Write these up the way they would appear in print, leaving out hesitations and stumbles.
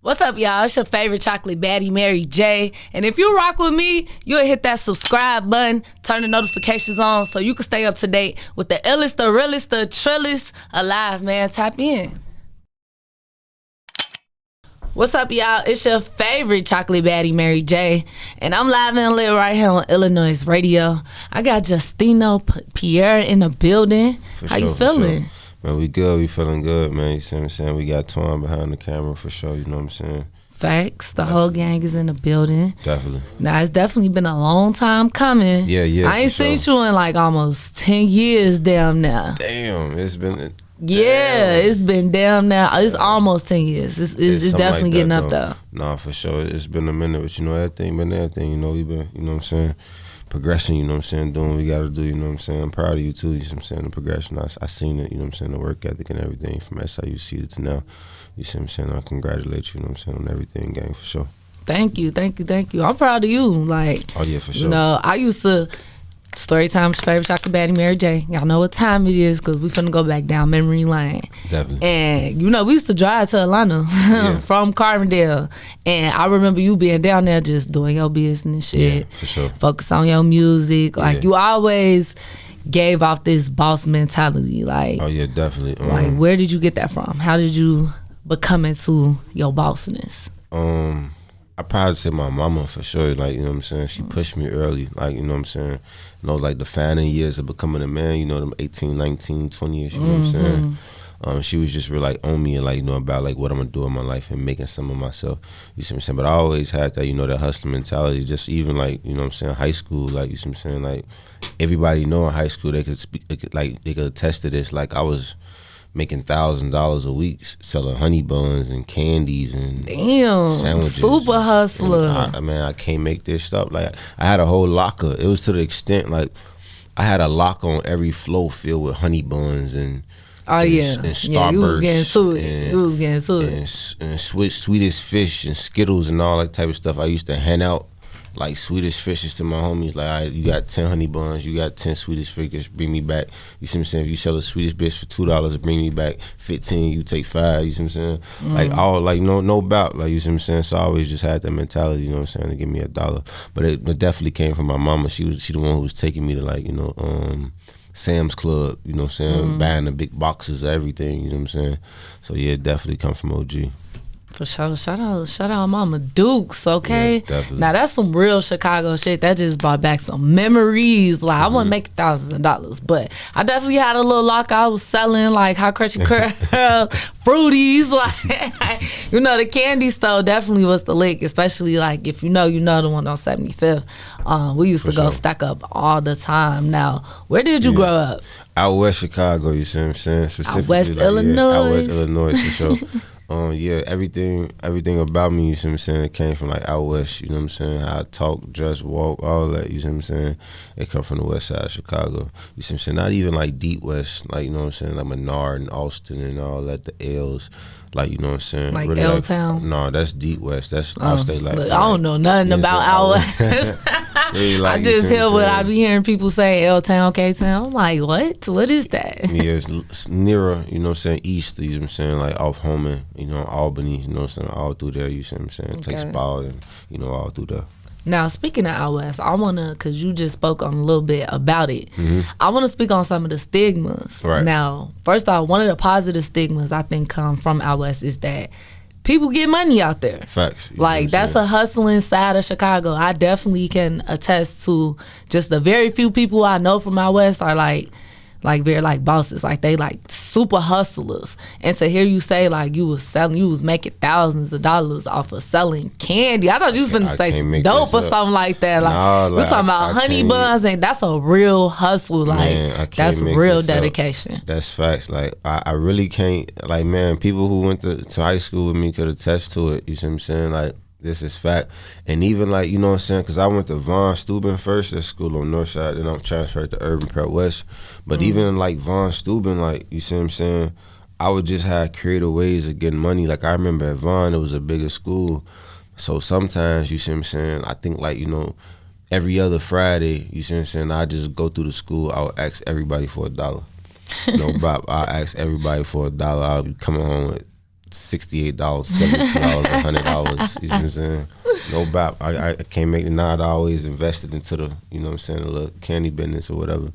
What's up, y'all? It's your favorite chocolate baddie, Mary J. And if you rock with me, you'll hit that subscribe button, turn the notifications on so you can stay up to date with the illest, the realest, the trillest alive, man. Tap in. What's up, y'all? It's your favorite chocolate baddie, Mary J. And I'm live and lit right here on iLLANOiZE Radio. I got Justino Pierre in the building. How you feeling? Man, we good. We feeling good, man. You see what I'm saying? We got Twan behind the camera for sure. You know what I'm saying? Facts. The whole gang is in the building. Definitely. Now, it's definitely been a long time coming. Yeah. I ain't seen you in like almost 10 years damn now. Damn, it's been... It's been damn now. It's almost 10 years. It's definitely like getting up though. Nah, for sure. It's been a minute, but you know, everything. You know, we've been, you know what I'm saying? Progressing, you know what I'm saying, doing what we gotta do, you know what I'm saying. I'm proud of you too, you know what I'm saying, the progression. I seen it, you know what I'm saying, the work ethic and everything from SIUC to now. You see what I'm saying? I congratulate you, you know what I'm saying, on everything, gang, for sure. Thank you. I'm proud of you. Like, oh yeah, for sure. You know, I used to story time's favorite chocolate baddie, Mary J. Y'all know what time it is because we finna go back down memory lane. Definitely. And you know, we used to drive to Atlanta from Carbondale. And I remember you being down there just doing your business shit. Yeah, for sure. Focus on your music. Like you always gave off this boss mentality. Like, oh yeah, definitely. Like, where did you get that from? How did you become into your bossiness? I probably say my mama for sure, like, you know what I'm saying? She pushed me early, like, you know what I'm saying? You know, like the founding years of becoming a man, you know, them 18, 19, 20-ish, you know what I'm saying? She was just real, like, on me and, like, you know, about, like, what I'm gonna do in my life and making some of myself, you see what I'm saying? But I always had that, you know, that hustler mentality, just even, like, you know what I'm saying, high school, like, you see what I'm saying? Like, everybody know in high school, they could speak, they could attest to this, like, I was making $1,000 a week selling honey buns and candies and sandwiches. Super hustler. I can't make this stuff. Like, I had a whole locker. It was to the extent, like, I had a locker on every floor filled with honey buns and Starburst. You was getting to it. And Swedish Fish and Skittles and all that type of stuff. I used to hand out like Swedish Fishes to my homies. Like, all right, you got 10 honey buns, you got 10 Swedish Fishes, bring me back. You see what I'm saying? If you sell a Swedish Fish for $2, bring me back 15, you take 5, you see what I'm saying? Like, all, like, no bout, like, you see what I'm saying? So I always just had that mentality, you know what I'm saying, to give me $1. But it definitely came from my mama. She the one who was taking me to, like, you know, Sam's Club, you know what I'm saying, buying the big boxes of everything, you know what I'm saying? So yeah, it definitely come from OG. For sure. Shout out Mama Dukes, okay? Yeah, definitely. Now that's some real Chicago shit. That just brought back some memories. Like, I wouldn't make thousands of dollars, but I definitely had a little lock. I was selling like hot crunchy fruities. Like, you know, the candy store definitely was the lick, especially like if you know the one on 75th. We used to go stack up all the time. Now, where did you grow up? Out West Chicago, you see what I'm saying? Specifically, out West Illinois. Out West Illinois, for sure. Everything about me, you see what I'm saying, it came from like out west, you know what I'm saying, how I talk, dress, walk, all that, you see what I'm saying, it come from the west side of Chicago, you see what I'm saying, not even like deep west, like, you know what I'm saying, like Menard and Austin and all that, the L's, like, you know what I'm saying. Like really L-Town? Like, no, that's deep west, that's I'll stay like. Look, I don't know nothing about out west. Really, like, I just hear what I be hearing people say, L-Town, K-Town, I'm like, what is that? Yeah, it's nearer, you know what I'm saying, east, you know what I'm saying, like off Homan, you know, Albany, you know what I'm saying, all through there, you see what I'm saying, take Spa and, you know, all through there. Now, speaking of out west, I want to, because you just spoke on a little bit about it, I want to speak on some of the stigmas. Right. Now, first off, one of the positive stigmas I think come from out west is that people get money out there. Facts. Like, that's a hustling side of Chicago. I definitely can attest to just the very few people I know from out west are like very like bosses, like they like super hustlers. And to hear you say like you was making thousands of dollars off of selling candy, I thought you was gonna say some dope or something like that. Like, we're talking about honey buns, and that's a real hustle. Like, man, that's real dedication. That's facts. Like, I really can't, like, man, people who went to high school with me could attest to it. You see what I'm saying? Like, this is fact. And even like, you know what I'm saying, because I went to Von Steuben first at school on North Side, then I'm transferred to Urban Prep West. But even like Von Steuben, like, you see what I'm saying, I would just have creative ways of getting money. Like, I remember at Von, it was a bigger school. So sometimes, you see what I'm saying, I think like, you know, every other Friday, you see what I'm saying, I just go through the school, I would ask everybody for $1. No, Bob, I ask everybody for $1. I'll be coming home with $68, $70, $100. You know what I'm saying? No bap. I can't make the $9. I always invested into the, you know what I'm saying, the little candy business or whatever.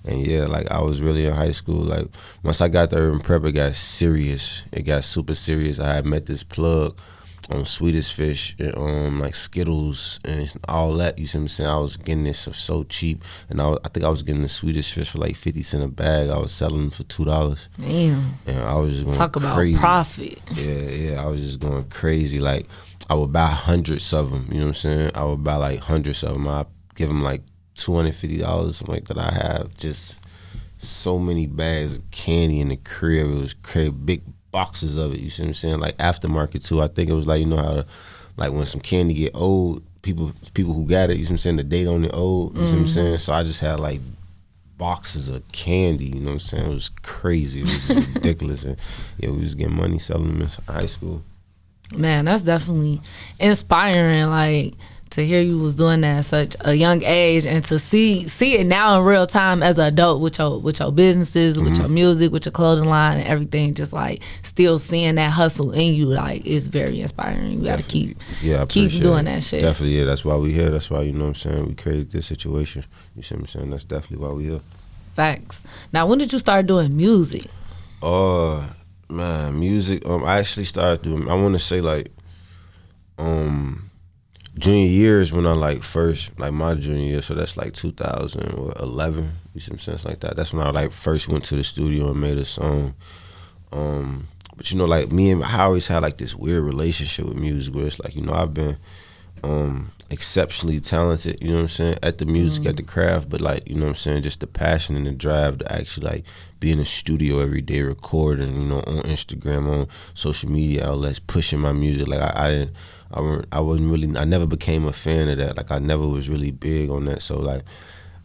And yeah, like I was really in high school. Like once I got to urban prep, it got serious. It got super serious. I had met this plug on Swedish Fish and like Skittles and all that. You see what I'm saying? I was getting this stuff so cheap, and I think I was getting the Swedish Fish for like 50 cents a bag. I was selling them for $2. Damn. And I was just going Talk crazy. about profit. Yeah. I was just going crazy. Like I would buy hundreds of them. You know what I'm saying? I would buy like hundreds of them. I give them like $250, something like that. I have just so many bags of candy in the crib. It was crazy, big boxes of it. You see what I'm saying? Like aftermarket too. I think it was like, you know how, like when some candy get old, people who got it, you see what I'm saying, the date on it old. You see what I'm saying? So I just had like boxes of candy. You know what I'm saying? It was crazy. It was ridiculous. And yeah, we was getting money selling them in high school. Man, that's definitely inspiring. Like to hear you was doing that at such a young age, and to see it now in real time as an adult with your businesses, with your music, with your clothing line and everything, just like still seeing that hustle in you, like it's very inspiring. You gotta keep doing that shit. Definitely, yeah. That's why we here. That's why, you know what I'm saying, we created this situation. You see what I'm saying? That's definitely why we here. Facts. Now, when did you start doing music? Man, music. I actually started doing. I want to say like, junior year is when I like first, like my junior year, so that's like 2011, you see what I'm saying, like that. That's when I like first went to the studio and made a song. But you know, like I always had like this weird relationship with music where it's like, you know, I've been exceptionally talented, you know what I'm saying, at the music, at the craft, but like, you know what I'm saying, just the passion and the drive to actually like be in the studio every day recording, you know, on Instagram, on social media outlets, pushing my music. Like I wasn't really, I never became a fan of that. Like I never was really big on that. So like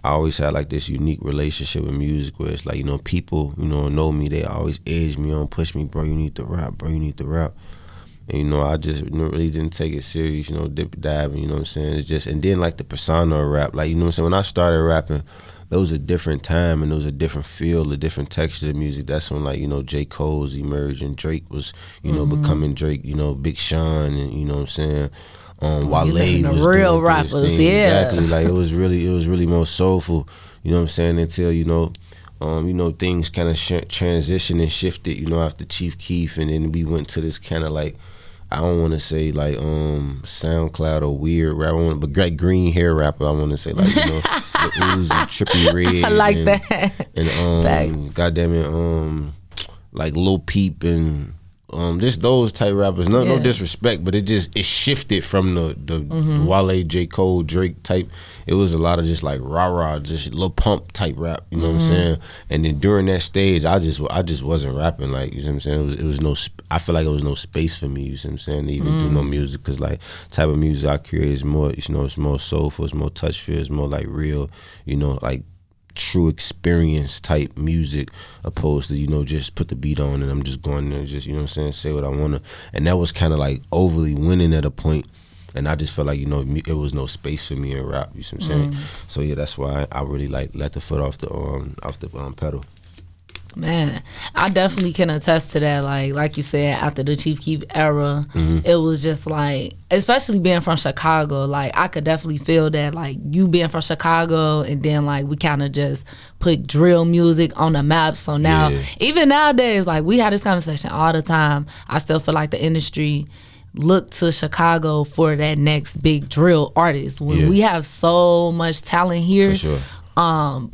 I always had like this unique relationship with music where it's like, you know, people, you know me, they always edge me on, push me, bro, you need to rap, bro, you need to rap. And, you know, I just really didn't take it serious, you know, dip diving, you know what I'm saying? It's just, and then like the persona of rap, like, you know what I'm saying? When I started rapping, there was a different time and there was a different feel, a different texture of music. That's when, like, you know, J. Cole's emerged and Drake was, you know, becoming Drake, you know, Big Sean, and, you know what I'm saying? Wale was real doing rappers, thing. yeah. Exactly. Like it was really more soulful, you know what I'm saying, until, you know, things kind of transitioned and shifted, you know, after Chief Keef, and then we went to this kind of like, I don't want to say like SoundCloud or weird rap, but great green hair rapper. I want to say like, you know, the Uzi, Trippie Redd. I like that. And goddamn it, like Lil Peep and just those type rappers. No disrespect, but it shifted from the Wale, J. Cole, Drake type. It was a lot of just like rah-rah, just Lil Pump type rap, you know what I'm saying? And then during that stage, I just wasn't rapping, like, you know what I'm saying? It was no, I feel like it was no space for me, you know what I'm saying, to even do no music, because like type of music I create is more, you know, it's more soulful, it's more touch feel, it's more like real, you know, like true experience type music, opposed to, you know, just put the beat on and I'm just going there, just, you know what I'm saying, say what I want to. And that was kind of like overly winning at a point, and I just felt like, you know, it was no space for me in rap, you see what I'm saying? So yeah, that's why I really like let the foot off the pedal. Man, I definitely can attest to that. Like you said, after the Chief Keef era, it was just like, especially being from Chicago, like I could definitely feel that, like you being from Chicago, and then like we kind of just put drill music on the map. So now, even nowadays, like we have this conversation all the time. I still feel like the industry look to Chicago for that next big drill artist when we have so much talent here. For sure.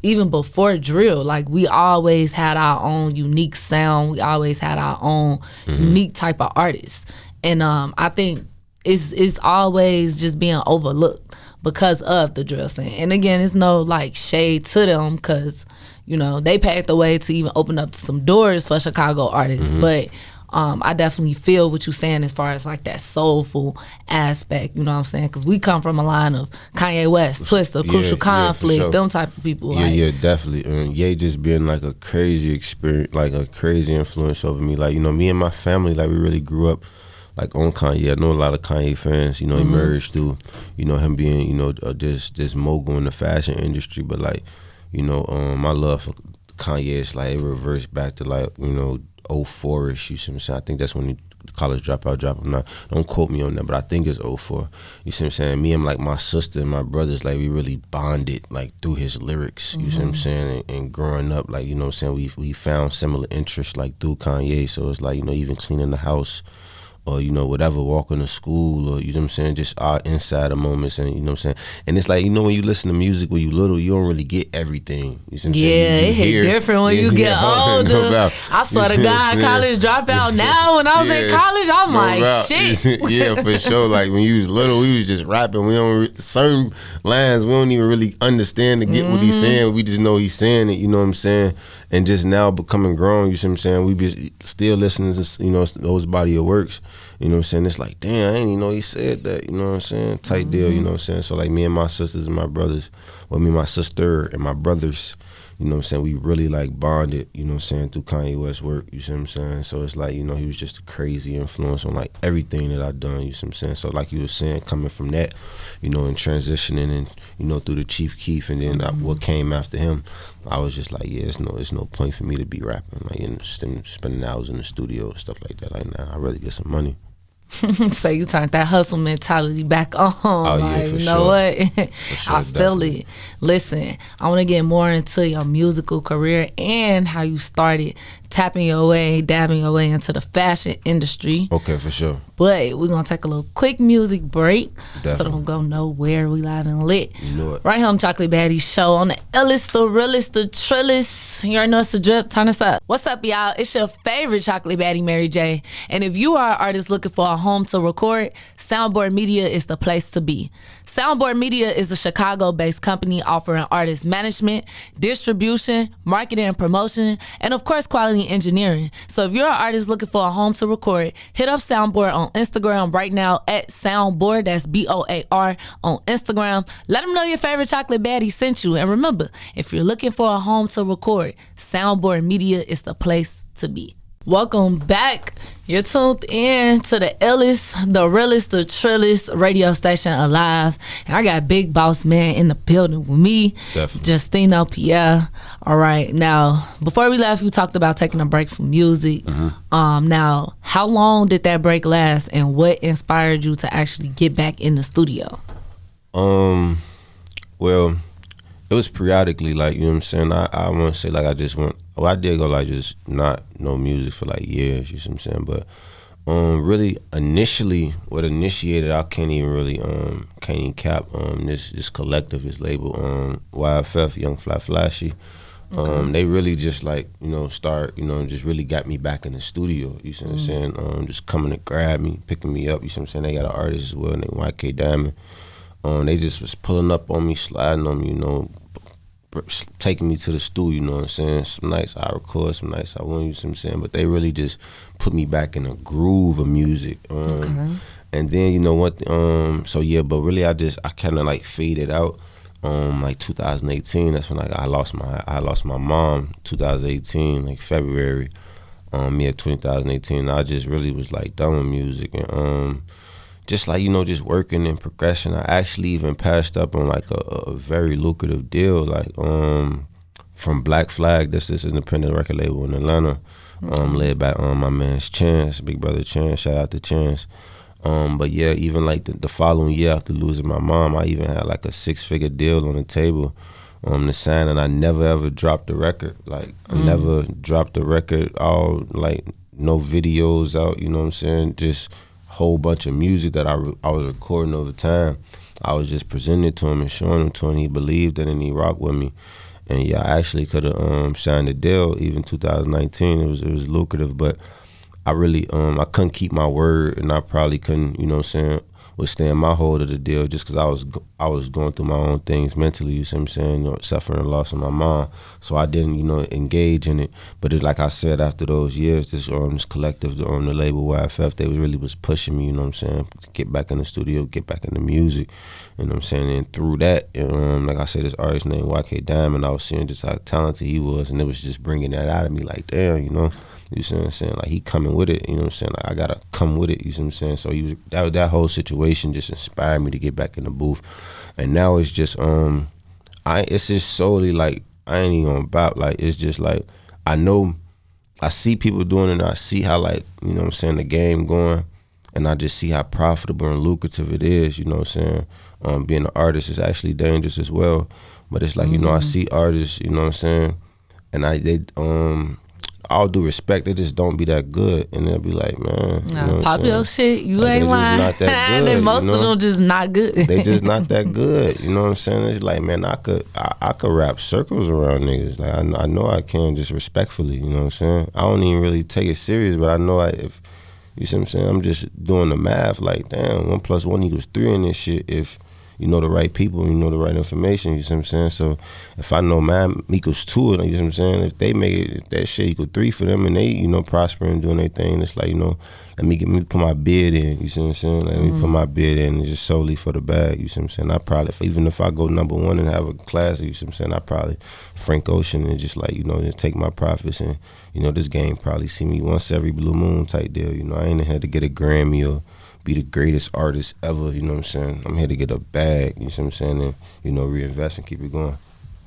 Even before drill, like we always had our own unique sound. We always had our own unique type of artists. And I think it's always just being overlooked because of the drill scene. And again, it's no like shade to them, because, you know, they paved the way to even open up some doors for Chicago artists. But I definitely feel what you're saying as far as like that soulful aspect, you know what I'm saying? Because we come from a line of Kanye West, Twista, Crucial Conflict, sure. them type of people. Yeah, definitely. Ye just being like a crazy experience, like a crazy influence over me. Like, you know, me and my family, like we really grew up like on Kanye. I know a lot of Kanye fans, you know, emerged through, you know, him being, you know, this mogul in the fashion industry. But like, you know, my love for Kanye is like, it reversed back to like, you know, 04-ish, you see what I'm saying? I think that's when college dropout. Not, don't quote me on that, but I think it's 04. You see what I'm saying? Me and like my sister and my brothers, like we really bonded like through his lyrics. You see what I'm saying? And growing up, like, you know what I'm saying, we found similar interests like through Kanye. So it's like, you know, even cleaning the house, or, you know, whatever, walking to school, or, you know what I'm saying, just our insider moments, and, you know what I'm saying, and it's like, you know, when you listen to music when you little, you don't really get everything. You see what I'm saying? It hit different when you get older. I swear to God, college dropout now. When I was in college, I'm like, shit. Yeah, for sure. Like, when you was little, we was just rapping. We don't, certain lines, we don't even really understand to get what he's saying. We just know he's saying it, you know what I'm saying? And just now becoming grown, you see what I'm saying, we be still listening to, you know, those body of works. You know what I'm saying? It's like, damn, I didn't even know he said that. You know what I'm saying? Tight deal, you know what I'm saying? So like me and my sisters and my brothers, well, me and my sister and my brothers, you know what I'm saying, we really like bonded, you know what I'm saying, through Kanye West's work, you see what I'm saying? So it's like, you know, he was just a crazy influence on like everything that I've done, you see what I'm saying? So like you were saying, coming from that, you know, and transitioning and, you know, through the Chief Keef and then what came after him, I was just like, yeah, it's no point for me to be rapping, like, and spending hours in the studio and stuff like that. Like, nah, I'd rather get some money. So you turned that hustle mentality back on. Oh, yeah, like, for you know sure. what? Sure, I feel it. Listen, I want to get more into your musical career and how you started dabbing your way into the fashion industry. Okay, for sure. But we're going to take a little quick music break. Definitely. So don't go nowhere. We live and lit. You know it. Right here on Chocolate Baddie Show on the illest, the realest, the trillest. You already know it's the drip. Turn us up. What's up, y'all? It's your favorite Chocolate Baddie, Mary J. And if you are an artist looking for a home to record, Soundboard Media is the place to be. Soundboard Media is a Chicago-based company offering artist management, distribution, marketing and promotion, and of course, quality engineering. So if you're an artist looking for a home to record, hit up Soundboard on Instagram right now at Soundboard, that's BOAR on Instagram. Let them know your favorite Chocolate Baddie sent you. And remember, if you're looking for a home to record, Soundboard Media is the place to be. Welcome back. You're tuned in to the illest, the realest, the trillest radio station alive. And I got Big Boss Man in the building with me, Definitely. Justino Pierre. All right. Now, before we left, you talked about taking a break from music. Now, how long did that break last, and what inspired you to actually get back in the studio? Well, it was periodically, like, you know what I'm saying, I want to say, like, I did go, like, just not no music for, like, years, you see what I'm saying, but really, initially, what initiated, I can't even cap, this collective, this label, YFF, Young Fly Flashy, they really just, like, you know, just really got me back in the studio, you see what I'm saying, just coming to grab me, picking me up, you see what I'm saying, they got an artist as well named YK Diamond. They just was pulling up on me, sliding on me, you know, taking me to the studio, you know what I'm saying? Some nights I record, some nights I won't, you know what I'm saying? But they really just put me back in a groove of music. And then, you know what, so yeah, but really I kind of like faded out. Like 2018, that's when I lost my mom, 2018, like February, 2018. I just really was like done with music, and just like, you know, just working in progression. I actually even passed up on like a very lucrative deal, like from Black Flag. This independent record label in Atlanta, led by my man's Chance, big brother Chance. Shout out to Chance. But yeah, even like the following year after losing my mom, I even had like a 6-figure deal on the table to sign, and I never ever dropped the record. Like I never dropped the record. All like no videos out. You know what I'm saying? Just whole bunch of music that I was recording over time. I was just presenting it to him and showing him to him. He believed it and he rocked with me. And yeah, I actually could have signed a deal even 2019. It was lucrative, but I really I couldn't keep my word, and I probably couldn't, you know what I'm saying, withstand my hold of the deal just because I was going through my own things mentally, you see what I'm saying, you know, suffering the loss of my mom. So I didn't, you know, engage in it. But like I said, after those years, this collective on the label YFF, they really was pushing me, you know what I'm saying, to get back in the studio, get back into music, you know what I'm saying. And through that, like I said, this artist named YK Diamond, I was seeing just how talented he was, and it was just bringing that out of me, like, damn, you know. You see what I'm saying? Like, he coming with it, you know what I'm saying? Like, I gotta come with it, you see what I'm saying? So that whole situation just inspired me to get back in the booth. And now it's just it's just solely like, I ain't even gonna bop. Like, it's just like, I know I see people doing it, and I see how, like, you know what I'm saying, the game going, and I just see how profitable and lucrative it is, you know what I'm saying. Being an artist is actually dangerous as well. But it's like, you know, I see artists, you know what I'm saying, and they all due respect, they just don't be that good, and they'll be like, man, you know pop your shit, you like, ain't lying. Not that good, and most you know? of them just not good. They just not that good, you know what I'm saying? It's like, man, I could wrap circles around niggas. Like, I know I can, just respectfully, you know what I'm saying? I don't even really take it serious, but I know if, you see what I'm saying, I'm just doing the math, like, damn, 1 + 1 = 3 in this shit if you know the right people and you know the right information, you see what I'm saying? So if I know mine equals 2, you see what I'm saying? If they make it, if that shit equal 3 for them and they, you know, prospering, doing their thing, it's like, you know, let me put my bid in, you see what I'm saying? Let me put my bid in just solely for the bag, you see what I'm saying? I probably, even if I go #1 and have a classic, you see what I'm saying? I probably Frank Ocean and just, like, you know, just take my profits, and, you know, this game probably see me once every blue moon type deal, you know? I ain't had to get a Grammy or be the greatest artist ever, you know what I'm saying? I'm here to get a bag, you see what I'm saying, and, you know, reinvest and keep it going.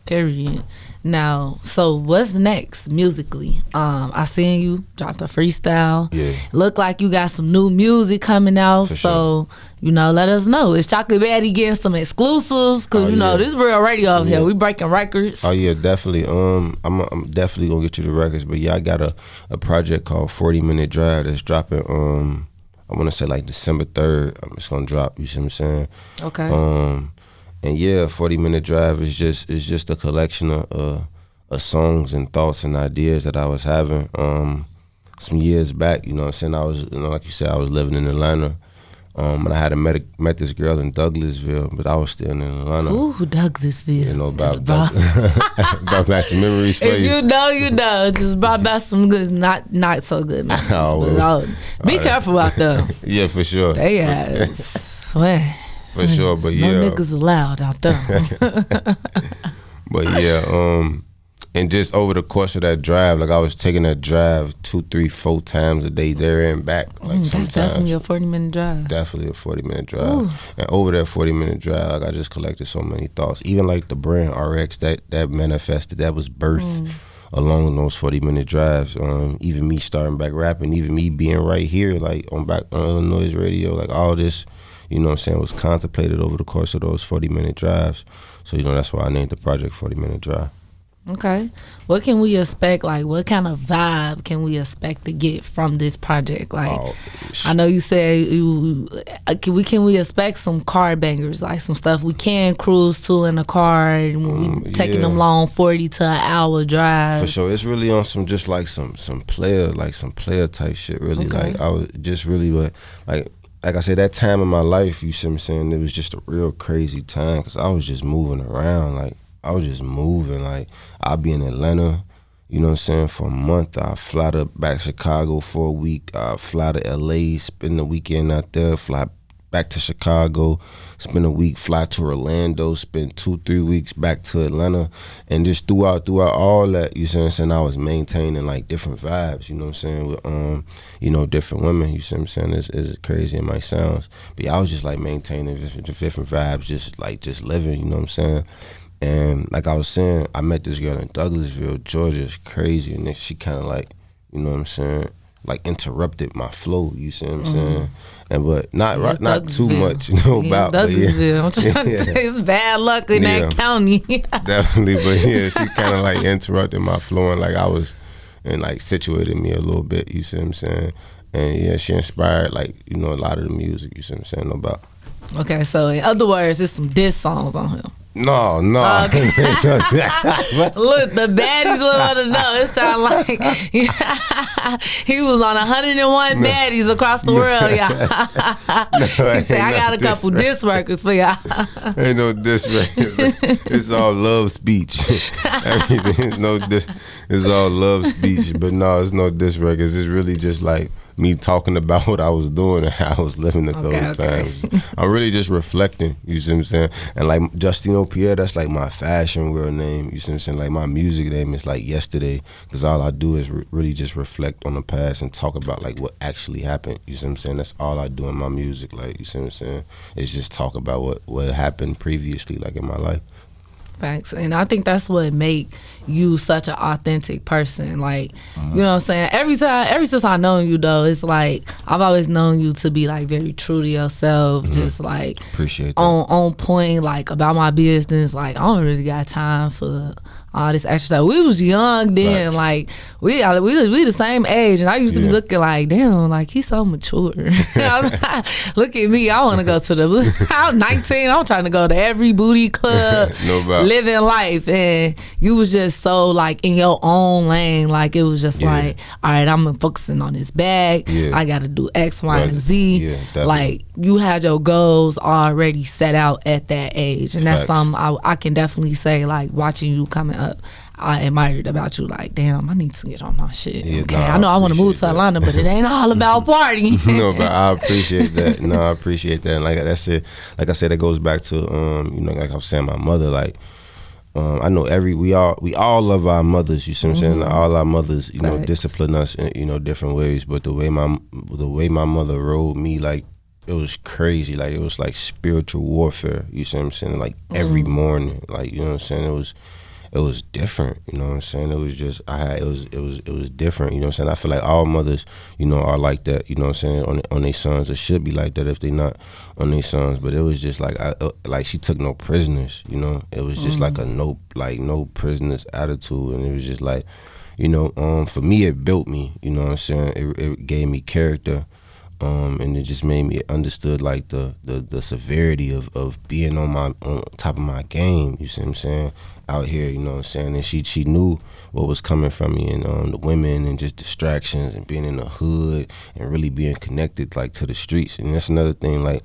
Period. Now, so what's next musically? I seen you dropped a freestyle. Yeah. Look like you got some new music coming out. For so, you know, let us know. Is Chocolate Baddie getting some exclusives? Cause you know, this is real radio over here. We breaking records. Oh yeah, definitely. I'm definitely gonna get you the records. But yeah, I got a project called 40-Minute Drive that's dropping. I want to say like December 3rd. It's gonna drop. You see what I'm saying? Okay. And yeah, 40-Minute Drive is just a collection of songs and thoughts and ideas that I was having some years back. You know what I'm saying? I was, you know, like you said, I was living in Atlanta. And I had met this girl in Douglasville, but I was still in Atlanta. Ooh, Douglasville. You know, about brought back some memories for you. If you know, you know. Just brought back some good, not so good memories. Be careful out there. Yeah, for sure. They swear. For sure, but yeah. No niggas allowed out there. But yeah, and just over the course of that drive, like I was taking that drive 2, 3, 4 times a day there and back. Like that's definitely a 40-minute drive. Definitely a 40-minute drive. Ooh. And over that 40-minute drive, like I just collected so many thoughts. Even like the brand RX that manifested, that was birthed along those 40-minute drives. Even me starting back rapping, even me being right here, like on iLLANOiZE radio, like all this, you know what I'm saying, was contemplated over the course of those 40-minute drives. So, you know, that's why I named the project 40-Minute Drive. Okay. What can we expect? Like, what kind of vibe can we expect to get from this project? Like, I know you said can we expect some car bangers, like some stuff we can cruise to in a car and we taking them long 40 to an hour drive? For sure. It's really on some just like some player type shit, really. Okay. Like, I was just really like I said, that time in my life, you see what I'm saying, it was just a real crazy time because I was just moving around. Like, I was just moving. Like, I'll be in Atlanta, you know what I'm saying, for a month. I'll fly back to Chicago for a week. I'll fly to LA, spend the weekend out there, fly back to Chicago, spend a week, fly to Orlando, spend 2-3 weeks back to Atlanta. And just throughout all that, you see what I'm saying, I was maintaining like different vibes, you know what I'm saying, with you know, different women, you see what I'm saying, it's crazy in my sounds. But yeah, I was just like maintaining different vibes, just living, you know what I'm saying. And like I was saying, I met this girl in Douglasville, Georgia. It's crazy. And then she kind of like, you know what I'm saying, like interrupted my flow, you see what I'm saying? And but not too much, you know, about Douglasville. I'm trying to say it's bad luck in that county. Definitely, but yeah, she kind of like interrupted my flow and like I was, and like situated me a little bit, you see what I'm saying? And yeah, she inspired like, you know, a lot of the music, you see what I'm saying, about. Okay, so in other words, there's some diss songs on him. No. Okay. Look, the baddies want to know. It sound like he was on 101 baddies across the world, y'all. He said, I got a couple diss records for y'all. Ain't no diss records. It's all love speech. It's all love speech. But no, it's no diss records. It's really just like me talking about what I was doing and how I was living at those times. I'm really just reflecting, you see what I'm saying? And like Justino Pierre, that's like my fashion world name, you see what I'm saying? Like my music name is like Yesterday, because all I do is really just reflect on the past and talk about like what actually happened, you see what I'm saying? That's all I do in my music, like, you see what I'm saying? It's just talk about what happened previously, like in my life. Facts. And I think that's what make you such an authentic person. Like, you know what I'm saying? Ever since I known you though, it's like I've always known you to be like very true to yourself, just like Appreciate that. on point, like about my business. Like I don't really got time for all this extra stuff. We was young then, like we the same age, and I used to be looking like, damn, like he's so mature. I was like, look at me, I want to go to the. I'm 19. I'm trying to go to every booty club, living life, and you was just so like in your own lane. Like it was just like, all right, I'm focusing on this bag. I got to do X, Y, and Z. Like you had your goals already set out at that age, and that's something I can definitely say. Like watching you coming up, I admired about you. Like, damn, I need to get on my shit. Okay, I know I want to move to Atlanta, but it ain't all about partying. No, but I appreciate that. No, I appreciate that. And like that's it. Like I said, it goes back to you know, like I was saying, my mother. Like, I know we all love our mothers. You see what I'm saying? All our mothers, you know, discipline us in, you know, different ways. But the way my mother rode me, like, it was crazy. Like it was like spiritual warfare. You see what I'm saying? Like every morning, like, you know what I'm saying? It was different, you know what I'm saying? It was just it was different, you know what I'm saying? I feel like all mothers, you know, are like that, you know what I'm saying, on their sons. It should be like that if they not on their sons. But it was just like like she took no prisoners, you know. It was just like a no prisoners attitude, and it was just like, you know, for me it built me, you know what I'm saying? It gave me character. And it just made me understood like the severity of being on top of my game. You see what I'm saying? Out here, you know what I'm saying? And she knew what was coming from me, and the women and just distractions and being in the hood and really being connected like to the streets. And that's another thing, like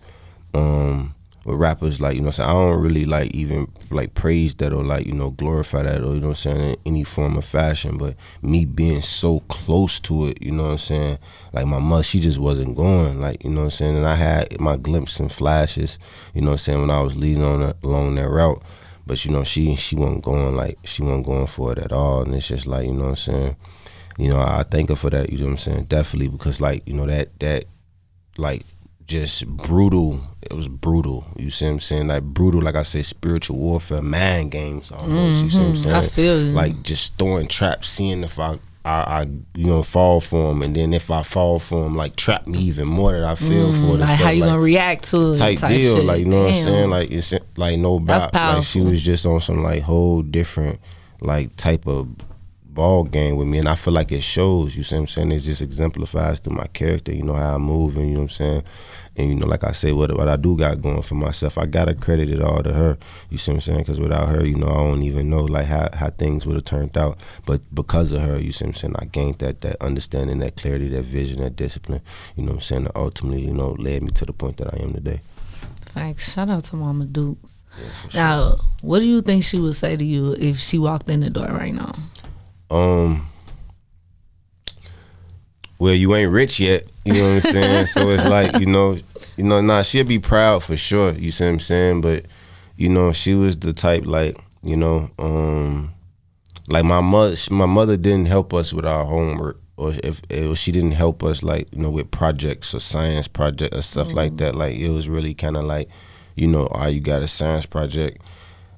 with rappers, like, you know what I'm saying, I don't really like even like praise that or like, you know, glorify that or, you know what I'm saying, in any form of fashion. But me being so close to it, you know what I'm saying, like my mother, she just wasn't going, like, you know what I'm saying. And I had my glimpses and flashes, you know what I'm saying, when I was leading along that route. But, you know, she wasn't going, like, she wasn't going for it at all. And it's just like, you know what I'm saying, you know, I thank her for that, you know what I'm saying, definitely, because like, you know, that like just brutal, it was brutal, you see what I'm saying, like brutal, like I said, spiritual warfare, mind games almost, you see what I'm saying, I feel you. Like just throwing traps, seeing if I you know, fall for them, and then if I fall for them, like trap me even more that I feel for it. Like how you gonna react to it type deal shit. Like, you know what I'm saying, like it's like no doubt, like she was just on some like whole different like type of ball game with me, and I feel like it shows, you see what I'm saying, it just exemplifies through my character, you know, how I move, and you know what I'm saying. And, you know, like I say, what I do got going for myself, I gotta credit it all to her, you see what I'm saying, because without her, you know, I don't even know like how things would have turned out. But because of her, you see what I'm saying, I gained that understanding, that clarity, that vision, that discipline, you know what I'm saying, that ultimately, you know, led me to the point that I am today. Thanks. Shout out to Mama Dukes. Yeah, now, sure. What do you think she would say to you if she walked in the door right now? Well, you ain't rich yet, you know what I'm saying? So it's like, you know, nah, she'll be proud for sure, you see what I'm saying? But, you know, she was the type, like, you know, like my mother didn't help us with our homework, or if she didn't help us, like, you know, with projects or science project or stuff like that. Like, it was really kind of like, you know, all right, you got a science project,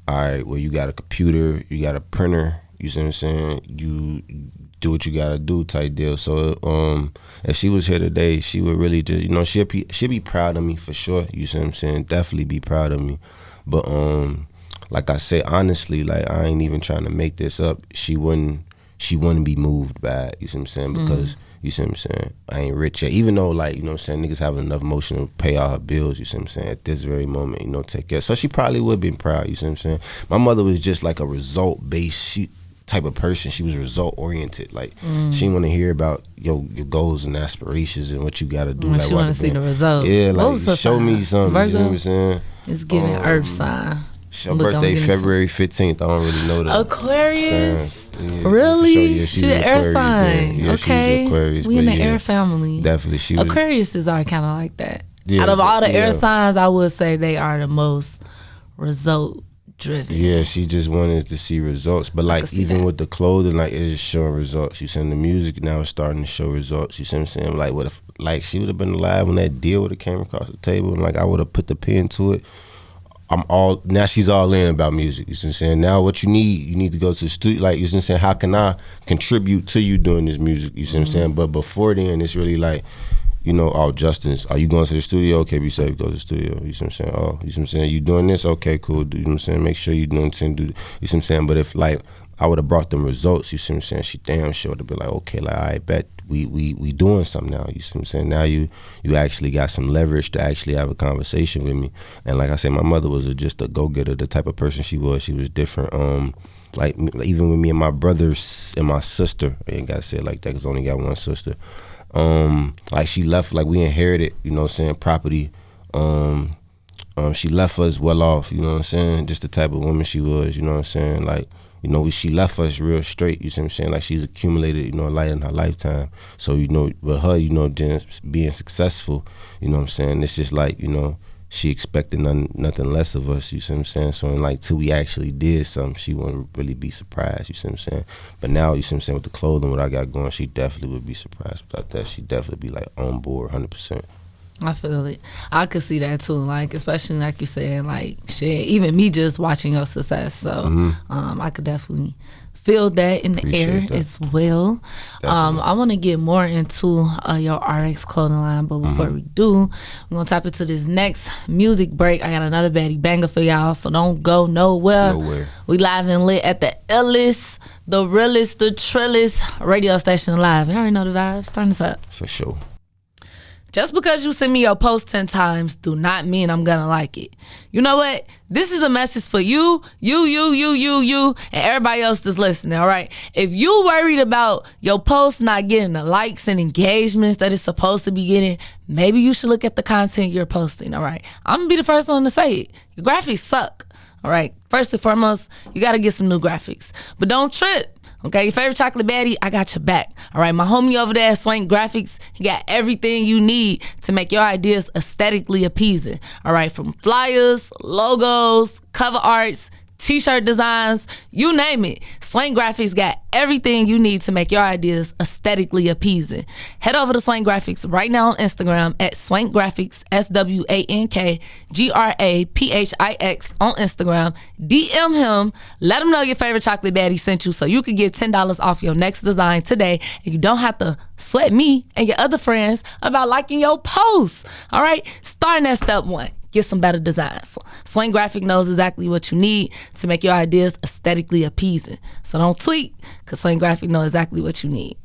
all right, well, you got a computer, you got a printer, you see what I'm saying? You do what you gotta do type deal. So if she was here today, she would really just, you know, she'll be proud of me for sure, you see what I'm saying? Definitely be proud of me. But like I say, honestly, like I ain't even trying to make this up, she wouldn't be moved by it, you see what I'm saying? Because you see what I'm saying, I ain't rich yet, even though, like, you know what I'm saying, niggas have enough motion to pay all her bills, you see what I'm saying, at this very moment, you know, take care. So she probably would be proud, you see what I'm saying? My mother was just like a result-based type of person. She was result-oriented. Like, she didn't want to hear about your goals and aspirations and what you got to do. Like, she want to see the results. Yeah, like, show me something, Virgo? you know what I'm saying? It's giving earth sign. Her birthday February 15th. I don't really know that. Aquarius? Yeah, really? Sure. Yeah, she's an air sign. Yeah, okay. She's Aquarius, we in the air family. Definitely. Aquariuses are kind of like that. Yeah, out of all the air signs, I would say they are the most result-driven. Yeah, she just wanted to see results. But like, even with the clothing, like, it's just showing results. You saying the music now is starting to show results. You see what I'm saying? Like, what if, like, she would have been alive when that deal would have came across the table, and like I would have put the pen to it, now she's all in about music. You see what I'm saying? Now what you need to go to the studio. Like, you see what I'm saying? How can I contribute to you doing this music? You see what I'm saying? But before then, it's really like, you know, oh, Justin's, are you going to the studio? Okay, be safe, go to the studio. You see what I'm saying? Oh, you see what I'm saying? You doing this? Okay, cool. You know what I'm saying? Make sure you doing this and do. You see what I'm saying? But if like I would have brought them results, you see what I'm saying? She damn sure to be like, okay, like I bet we doing something now. You see what I'm saying? Now you actually got some leverage to actually have a conversation with me. And like I said, my mother was just a go getter, the type of person she was. She was different. Like even with me and my brothers and my sister, I ain't gotta say it like that because I only got one sister. Like she left, like we inherited, you know what I'm saying, property. She left us well off, you know what I'm saying, just the type of woman she was, you know what I'm saying, like, you know, she left us real straight, you see what I'm saying, like she's accumulated, you know, a lot in her lifetime. So, you know, with her, you know, being successful, you know what I'm saying, it's just like, you know, she expected nothing less of us, you see what I'm saying? So, and like, till we actually did something, she wouldn't really be surprised, you see what I'm saying? But now, you see what I'm saying, with the clothing, what I got going, she definitely would be surprised without that. She'd definitely be like on board 100%. I feel it. I could see that too, like, especially like you said, like, shit, even me just watching your success. So I could definitely feel that in the Appreciate air that. as well. I want to get more into your RX clothing line, but before we do, we're going to tap into this next music break. I got another baddie banger for y'all, so don't go nowhere. We live and lit at the illest, the realest, the trillest radio station live. You already know the vibes. Turn this up. For sure. Just because you send me your post 10 times do not mean I'm gonna like it. You know what? This is a message for you, and everybody else that's listening, all right? If you worried about your post not getting the likes and engagements that it's supposed to be getting, maybe you should look at the content you're posting, all right? I'm gonna be the first one to say it. Your graphics suck, all right? First and foremost, you gotta get some new graphics. But don't trip. Okay, your favorite chocolate baddie, I got your back. All right, my homie over there at Swank Graphics, he got everything you need to make your ideas aesthetically appeasing. All right, from flyers, logos, cover arts, t-shirt designs, you name it. Swank Graphics got everything you need to make your ideas aesthetically appeasing. Head over to Swank Graphics right now on Instagram at Swank Graphics, SwankGraphics on Instagram. DM him, let him know your favorite chocolate baddie sent you so you could get $10 off your next design today, and you don't have to sweat me and your other friends about liking your posts. All right, starting at step one. Get some better designs. Swank Graphic knows exactly what you need to make your ideas aesthetically appeasing. So don't tweak, because Swank Graphic knows exactly what you need.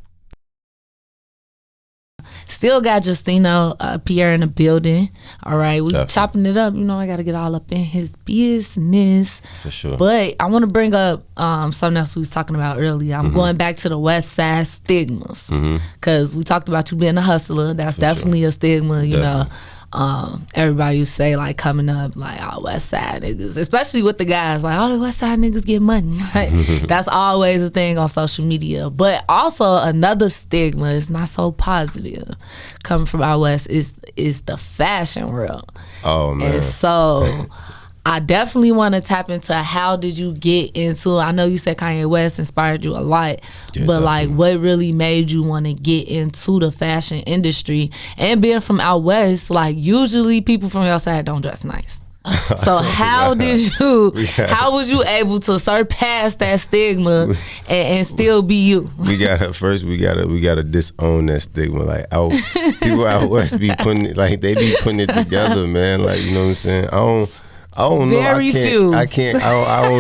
Still got Justino Pierre in the building. All right, we chopping it up. You know, I got to get all up in his business. For sure. But I want to bring up something else we was talking about earlier. I'm going back to the West Side stigmas. Because we talked about you being a hustler. That's definitely a stigma, you know. Everybody used to say, like, coming up, like, oh, West Side niggas, especially with the guys, like, oh, the West Side niggas get money. Like, that's always a thing on social media. But also another stigma is not so positive coming from out West is the fashion world. Oh, man. And so I definitely want to tap into how did you get into, I know you said Kanye West inspired you a lot, but like what really made you want to get into the fashion industry? And being from out West, like usually people from your side don't dress nice. So how how was you able to surpass that stigma and still be you? We gotta disown that stigma. Like people out West be putting it, like they be putting it together, man. Like, you know what I'm saying? I don't know. I don't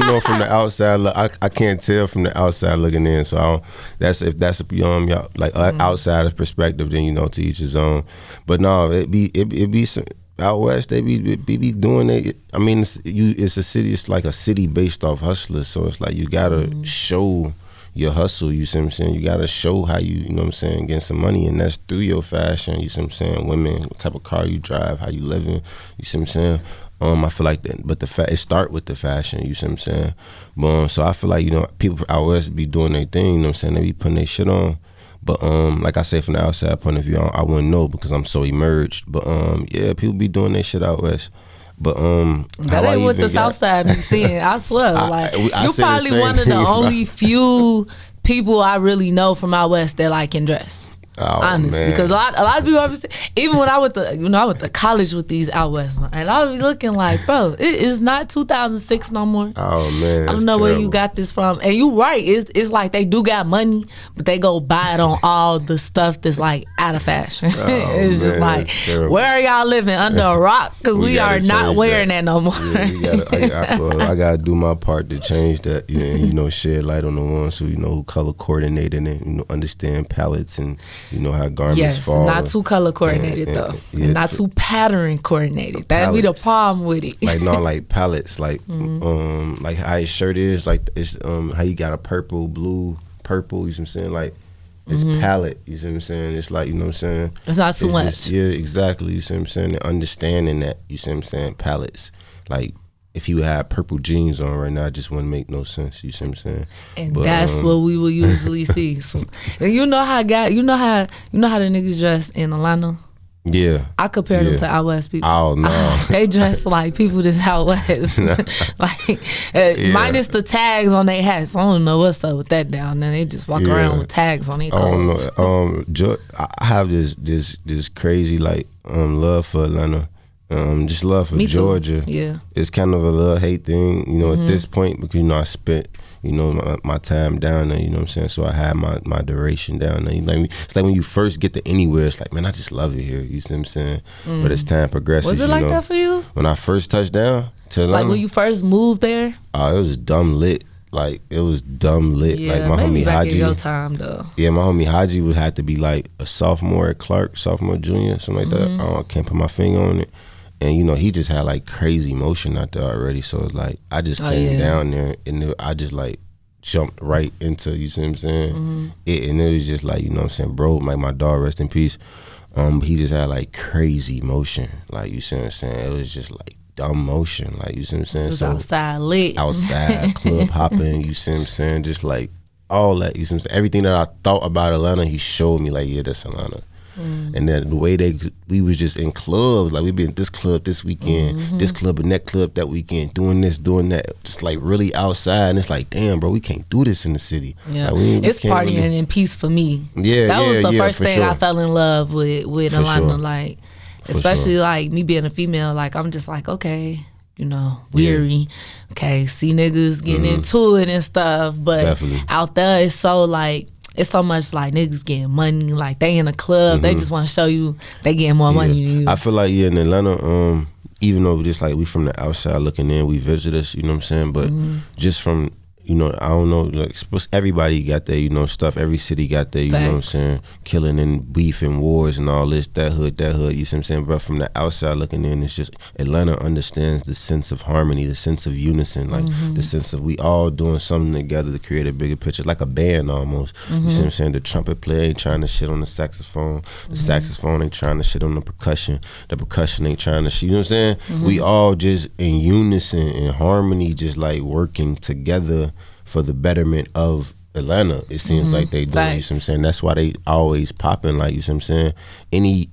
know from the outside. I can't tell from the outside looking in. So that's a like outsider's perspective. Then, you know, to each his own. But no, it be some, out West. They be doing it. I mean, it's a city. It's like a city based off hustlers. So it's like you gotta show your hustle. You see what I'm saying? You gotta show how you know what I'm saying, getting some money, and that's through your fashion. You see what I'm saying? Women, what type of car you drive, how you living. You see what I'm saying? I feel like that, but it start with the fashion, you see what I'm saying? So I feel like, you know, people out West be doing their thing, you know what I'm saying? They be putting their shit on. But like I say, from the outside point of view, I wouldn't know because I'm so immersed. But yeah, people be doing their shit out West. But that ain't what the South Side be seeing. I swear, you probably one of the only few people I really know from out West that like can dress. honestly, because a lot of people understand. Even when I went to college with these out west, man, and I was looking like, bro, it is not 2006 no more. Oh man, I don't know where you got this from. And you right, it's like they do got money, but they go buy it on all the stuff that's like out of fashion. It's just like, where are y'all living, under a rock? Because we are not wearing that no more. Yeah, I gotta do my part to change that. Shed light on the ones who color coordinated and understand palettes and how garments fall. Not too color coordinated though, and not too pattern coordinated. That'd be the problem with it. Like palettes, like like how his shirt is, like it's how you got a purple, blue, purple. You see what I'm saying? Like it's palette. You see what I'm saying? It's like what I'm saying. It's not too much. Yeah, exactly. You see what I'm saying? And understanding that. You see what I'm saying? Palettes, like. If you had purple jeans on right now, it just wouldn't make no sense. You see what I'm saying? And that's what we will usually see. So, and you know how the niggas dress in Atlanta? Yeah. I compare them to out west people. Oh no. They dress like people that's out west. Minus the tags on their hats. I don't know what's up with that down there. They just walk around with tags on their clothes. I have this crazy love for Atlanta. Just love for Me Georgia. Too. Yeah, it's kind of a love hate thing, at this point, because I spent my time down there. You know what I'm saying? So I had my duration down there. It's like when you first get to anywhere, it's like, man, I just love it here. You see what I'm saying? But as time progresses, was it like that for you? When I first touched down to Atlanta, like when you first moved there? Oh, it was dumb lit. Like it was dumb lit. Yeah, like my maybe homie back Haji. in your time though. Yeah, my homie Haji would have to be like a sophomore at Clark, sophomore, junior, something like that. I can't put my finger on it. And he just had like crazy motion out there already. So it's like I just came down there and I just like jumped right into, you see what I'm saying? And it was just like, you know what I'm saying, bro, like my dog, rest in peace. He just had like crazy motion. Like, you see what I'm saying? It was just like dumb motion. Like, you see what I'm saying? It was outside lit. Outside, club hopping, you see what I'm saying? Just like all that, you see what I'm saying? Everything that I thought about Atlanta, he showed me like, yeah, that's Atlanta. And then the way we was just in clubs, like we been this club this weekend, this club and that club that weekend, doing this, doing that, just like really outside. And it's like, damn, bro, we can't do this in the city. Yeah, like, it's partying in peace for me. Yeah, that was the first thing sure. I fell in love with Atlanta. Sure. Like, especially like me being a female, like I'm just like, okay, weary. Okay, see niggas getting into it and stuff, but out there it's so like. It's so much like niggas getting money, like they in a club, they just want to show you they getting more money than you. I feel like in Atlanta, even though just like we from the outside looking in, we visitors, you know what I'm saying? But just from I don't know, like everybody got their, stuff. Every city got their, you know what I'm saying, killing and beef and wars and all this, that hood, you see what I'm saying? But from the outside looking in, it's just Atlanta understands the sense of harmony, the sense of unison, like the sense of we all doing something together to create a bigger picture, like a band almost. You see what I'm saying? The trumpet player ain't trying to shit on the saxophone. The saxophone ain't trying to shit on the percussion. The percussion ain't trying to shit, you know what I'm saying? We all just in unison, in harmony, just like working together for the betterment of Atlanta. It seems like they do. You see what I'm saying? That's why they always popping, like, you see what I'm saying? Any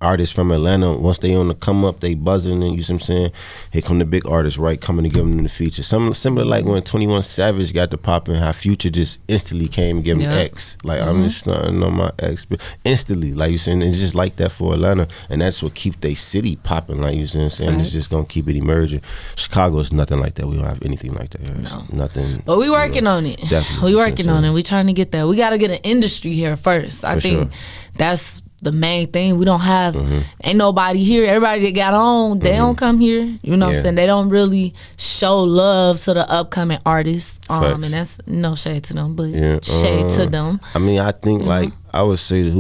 artists from Atlanta, once they on the come up, they buzzing, and you see what I'm saying? Here come the big artists, right, coming to give them the feature. Something similar like when 21 Savage got to popping, how Future just instantly came and gave him X. Like, I'm just starting on my X. But instantly, like you saying, it's just like that for Atlanta. And that's what keep they city popping, like you see what I'm saying? It's just going to keep it emerging. Chicago is nothing like that. We don't have anything like that here. No. Nothing. But we working on it. Definitely. We working on it. We trying to get there. We got to get an industry here first. I think that's the main thing. We don't have ain't nobody here. Everybody that got on, they don't come here. You know what I'm saying? They don't really show love to the upcoming artists. And that's no shade to them, but shade to them. I mean, I think like I would say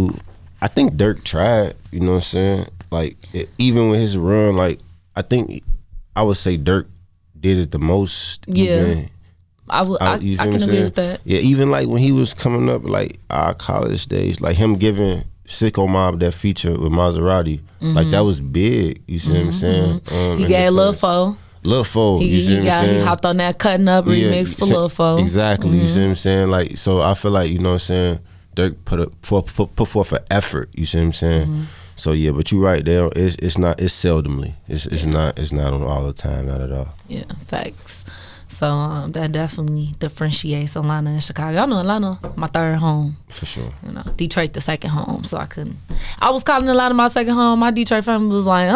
I think Dirk tried, you know what I'm saying? Like even with his run, like I think I would say Dirk did it the most. Yeah. I can agree with that. Yeah, even like when he was coming up, like our college days, like him giving Sicko Mob that feature with Maserati, like that was big. You see what I'm saying? He gave Lil Fo. Lil Fo, you see what I'm saying? He hopped on that Cutting Up remix for Lil Fo. Exactly, you see what I'm saying? Like, so I feel like, you know what I'm saying, Dirk put forth an effort, you see what I'm saying? So yeah, but you're right, it's seldomly. It's not on all the time, not at all. Yeah, facts. So that definitely differentiates Atlanta and Chicago. I know Atlanta, my third home. For sure. You know, Detroit the second home. So I was calling Atlanta my second home. My Detroit family was like,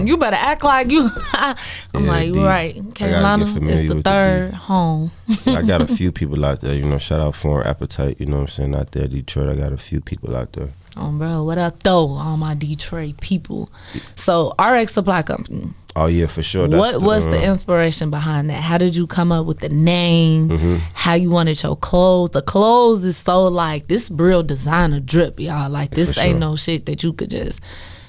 you better act like you. I'm like, you're right. Okay, Atlanta is the third home. I got a few people out there, you know, shout out Foreign Appetite, you know what I'm saying, out there, Detroit. I got a few people out there. Oh, bro, what up, though, all my Detroit people? So, RX Supply Company. Oh, yeah, for sure. What was the inspiration behind that? How did you come up with the name? How you wanted your clothes? The clothes is so, like, this real designer drip, y'all. Like, this ain't no shit that you could just,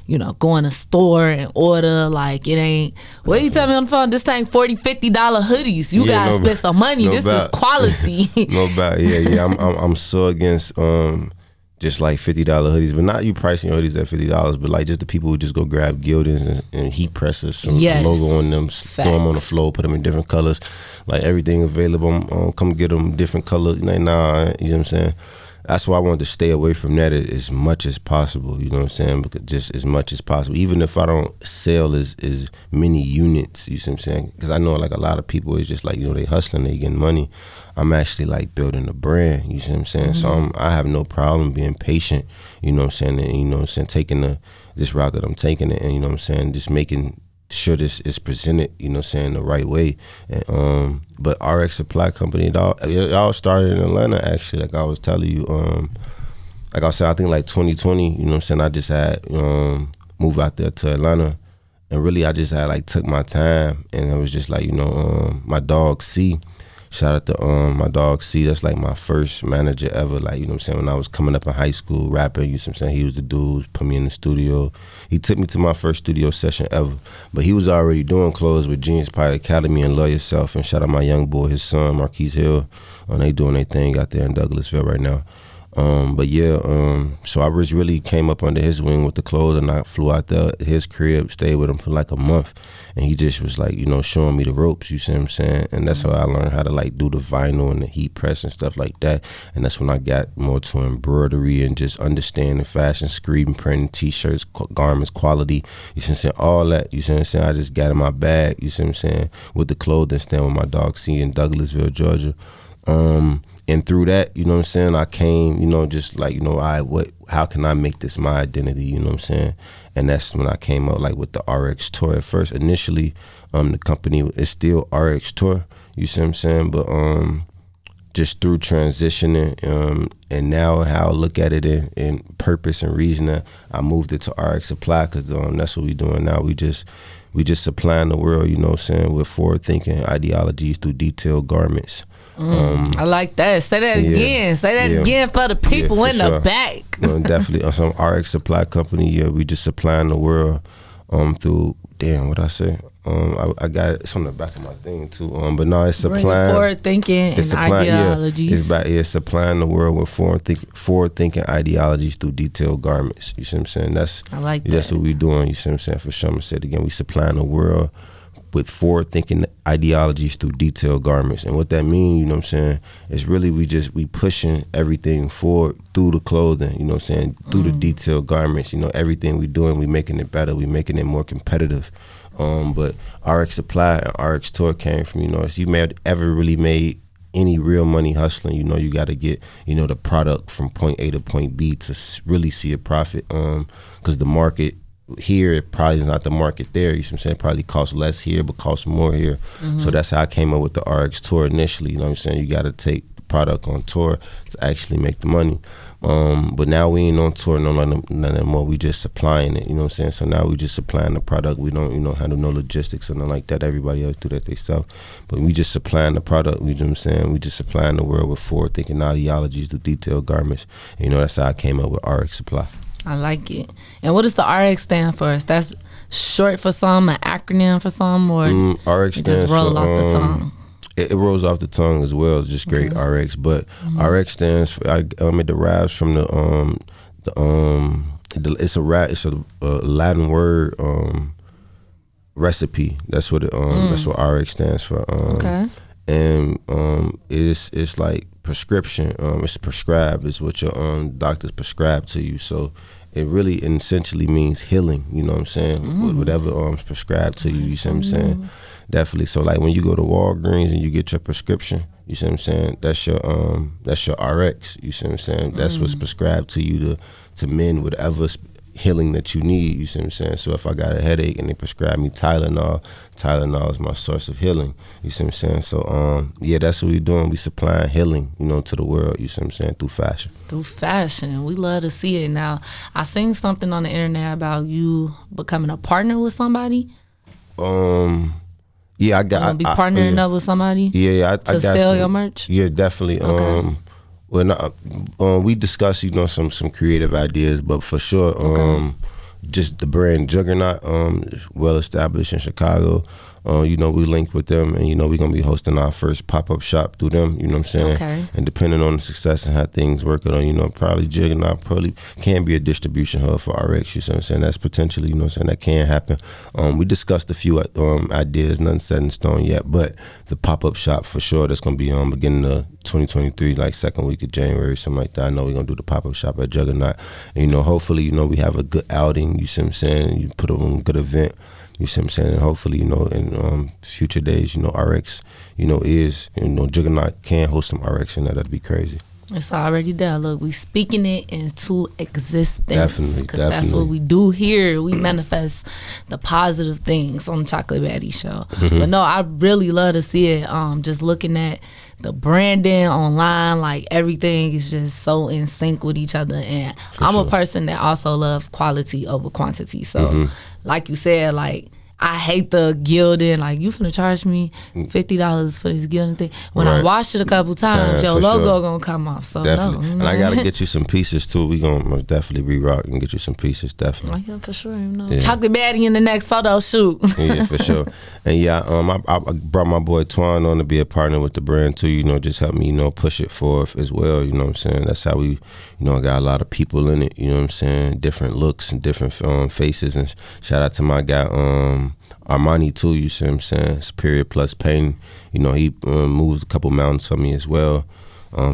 you know, go in a store and order. Like, it ain't, what do you tell me on the phone? This ain't $40, $50 hoodies. You gotta spend some money. This is quality. No bad. Yeah. I'm so against just like $50 hoodies, but not you pricing your hoodies at $50, but like just the people who just go grab Gildans and heat presses, some logo on them, throw them on the floor, put them in different colors, like everything available. Come get them different colors. Like, nah, you know what I'm saying? That's why I wanted to stay away from that as much as possible, you know what I'm saying? Because just as much as possible, even if I don't sell as many units, you see what I'm saying? Because I know like a lot of people is just like, you know, they hustling, they getting money. I'm actually like building a brand, you see what I'm saying? So I have no problem being patient, you know what I'm saying? And, you know what I'm saying? Taking this route that I'm taking it, and you know what I'm saying? Just making sure this is presented, you know what I'm saying, the right way. And but RX Supply Company, it all started in Atlanta, actually, like I was telling you. Like I said, I think like 2020, you know what I'm saying, I just had moved out there to Atlanta, and really I just had like took my time, and it was just like, you know, my dog C, shout out to my dog C, that's like my first manager ever, like, you know what I'm saying, when I was coming up in high school, rapping, you know what I'm saying, he was the dude who put me in the studio. He took me to my first studio session ever, but he was already doing clothes with Genius Pilot Academy and Love Yourself, and shout out my young boy, his son, Marquise Hill, they doing their thing out there in Douglasville right now. But yeah, so I just really came up under his wing with the clothes, and I flew out there to his crib, stayed with him for like a month, and he just was like, you know, showing me the ropes, you see what I'm saying? And that's how I learned how to like do the vinyl and the heat press and stuff like that. And that's when I got more to embroidery and just understanding fashion, screen printing, t-shirts, garments, quality, you see what I'm saying? All that, you see what I'm saying? I just got in my bag, you see what I'm saying? With the clothing stand with my dog C in Douglasville, Georgia. And through that, you know what I'm saying, I came, you know, just like, you know, how can I make this my identity, you know what I'm saying? And that's when I came up like with the RX Tour at first. Initially, the company is still RX Tour, you see what I'm saying? But just through transitioning and now how I look at it in purpose and reasoning, I moved it to RX Supply, because that's what we doing now. We just supplying the world, you know what I'm saying, with forward-thinking ideologies through detailed garments. I like that. Say that again. Say that again for the people in the back. Definitely. Some RX Supply Company, we just supplying the world through, what I say? I got it's on the back of my thing too. But no, it's supplying forward thinking and ideologies. It's supplying the world with forward thinking ideologies through detailed garments. You see what I'm saying? I like that. That's what we doing. You see what I'm saying? For sure. I'm gonna say it again. We supplying the world with forward-thinking ideologies through detailed garments. And what that means, you know what I'm saying, is really we pushing everything forward through the clothing, you know what I'm saying, through the detailed garments. You know, everything we doing, we making it better, we making it more competitive. But RX Supply and RX Tour came from, you know, if you may have ever really made any real money hustling, you know, you got to get, you know, the product from point A to point B to really see a profit, because the market here, it probably is not the market there. You see what I'm saying? It probably costs less here, but costs more here. So that's how I came up with the RX Tour initially. You know what I'm saying? You got to take the product on tour to actually make the money. But now we ain't on tour none more. We just supplying it. You know what I'm saying? So now we just supplying the product. We don't, you know, handle no logistics or nothing like that. Everybody else do that themselves. But we just supplying the product. You know what I'm saying? We just supplying the world with forward-thinking ideologies, the detailed garments. And, you know, that's how I came up with RX Supply. I like it. And what does the RX stand for? Is that short for some, an acronym for some, or RX it just roll off the tongue? It rolls off the tongue as well. It's just great RX. But RX stands for, it derives from it's a Latin word, recipe. That's what that's what RX stands for. And it's like prescription. It's prescribed. It's what your doctors prescribe to you. So it really essentially means healing, you know what I'm saying? Whatever prescribed to you, you see what I'm saying? Definitely. So like when you go to Walgreens and you get your prescription, you see what I'm saying? That's your RX, you see what I'm saying? That's what's prescribed to you to mend whatever healing that you need, you see what I'm saying? So if I got a headache and they prescribe me Tylenol is my source of healing, you see what I'm saying? So yeah, that's what we're doing. We supplying healing, you know, to the world, you see what I'm saying, through fashion. Through fashion. We love to see it. Now, I seen something on the internet about you becoming a partner with somebody. Yeah, I got. Be partnering up with somebody. Yeah, I got sell your merch. Yeah, definitely. Okay. We discussed, you know, some creative ideas, but for sure, just the brand Juggernaut, well established in Chicago. You know, we linked with them, and you know, we're gonna be hosting our first pop-up shop through them. You know what I'm saying? Okay. And depending on the success and how things work on, you know, probably Juggernaut probably can be a distribution hub for RX. You know what I'm saying? That's potentially, you know what I'm saying, that can happen. We discussed a few ideas, nothing set in stone yet, but the pop-up shop for sure, that's gonna be beginning of 2023, like second week of January, something like that. I know we're gonna do the pop-up shop at Juggernaut, and you know, hopefully, you know, we have a good outing. You see what I'm saying? You put on a good event. You see what I'm saying? And hopefully, you know, in future days, you know, RX, you know, Juggernaut can host some RX, and that'd be crazy. It's already there. Look, we speaking it into existence. Definitely, because that's what we do here. We manifest the positive things on the Chocolate Baddie Show. But no, I really love to see it. Just looking at the branding online, like everything is just so in sync with each other. And I'm a person that also loves quality over quantity. So like you said, like I hate the gilding. Like, you finna charge me $50 for this gilding thing. When I wash it a couple times, your logo gonna come off. So definitely. no. And I gotta get you some pieces too. We gonna most definitely re-rock and get you some pieces, definitely. Oh, yeah, for sure. You know, Chocolate Baddie in the next photo shoot. Yeah, for sure. And yeah, I brought my boy Twan on to be a partner with the brand too. You know, just help me, you know, push it forth as well. You know what I'm saying? That's how we, you know, I got a lot of people in it. You know what I'm saying? Different looks and different faces. And shout out to my guy Armani too. You see what I'm saying? Superior Plus Pain. You know, he moved a couple mountains for me as well.